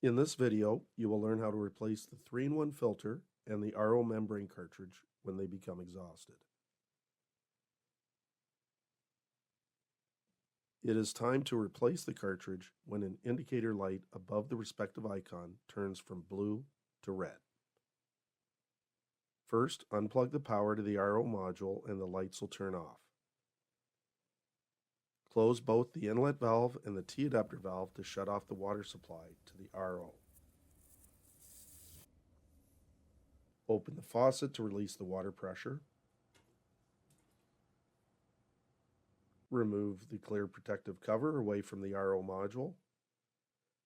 In this video, you will learn how to replace the 3-in-1 filter and the RO membrane cartridge when they become exhausted. It is time to replace the cartridge when an indicator light above the respective icon turns from blue to red. First, unplug the power to the RO module and the lights will turn off. Close both the inlet valve and the T-adapter valve to shut off the water supply to the RO. Open the faucet to release the water pressure. Remove the clear protective cover away from the RO module.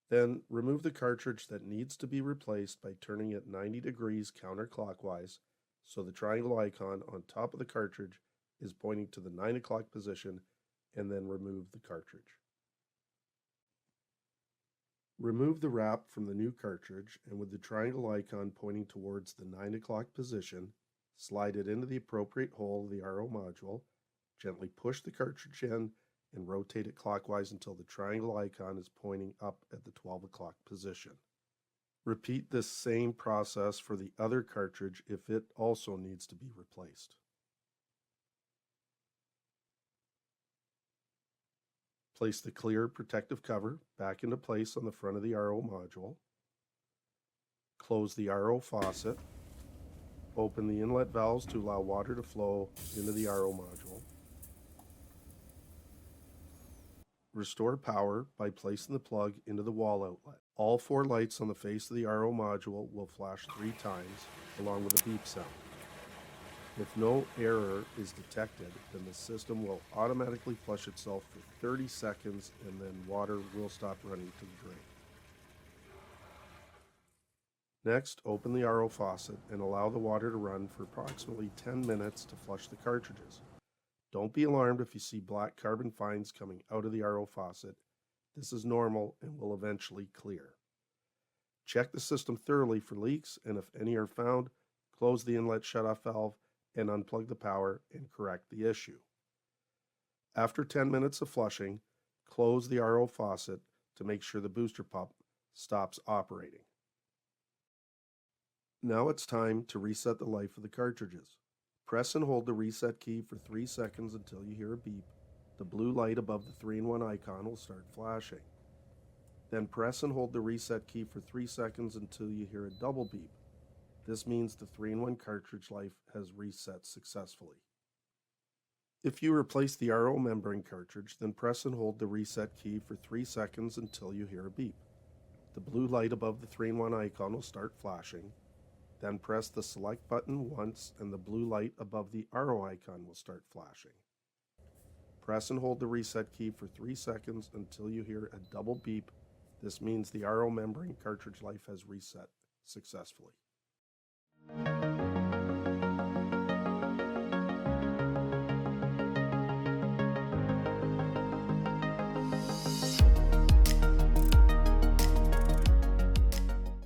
Then remove the cartridge that needs to be replaced by turning it 90 degrees counterclockwise so the triangle icon on top of the cartridge is pointing to the 9 o'clock position, and then remove the cartridge. Remove the wrap from the new cartridge, and with the triangle icon pointing towards the 9 o'clock position, slide it into the appropriate hole of the RO module, gently push the cartridge in, and rotate it clockwise until the triangle icon is pointing up at the 12 o'clock position. Repeat this same process for the other cartridge if it also needs to be replaced. Place the clear protective cover back into place on the front of the RO module. Close the RO faucet. Open the inlet valves to allow water to flow into the RO module. Restore power by placing the plug into the wall outlet. All 4 lights on the face of the RO module will flash 3 times, along with a beep sound. If no error is detected, then the system will automatically flush itself for 30 seconds and then water will stop running to the drain. Next, open the RO faucet and allow the water to run for approximately 10 minutes to flush the cartridges. Don't be alarmed if you see black carbon fines coming out of the RO faucet. This is normal and will eventually clear. Check the system thoroughly for leaks, and if any are found, close the inlet shutoff valve and unplug the power and correct the issue. After 10 minutes of flushing, close the RO faucet to make sure the booster pump stops operating. Now it's time to reset the life of the cartridges. Press and hold the reset key for 3 seconds until you hear a beep. The blue light above the 3-in-1 icon will start flashing. Then press and hold the reset key for 3 seconds until you hear a double beep. This means the 3-in-1 cartridge life has reset successfully. If you replace the RO membrane cartridge, then press and hold the reset key for 3 seconds until you hear a beep. The blue light above the 3-in-1 icon will start flashing. Then press the select button once and the blue light above the RO icon will start flashing. Press and hold the reset key for 3 seconds until you hear a double beep. This means the RO membrane cartridge life has reset successfully.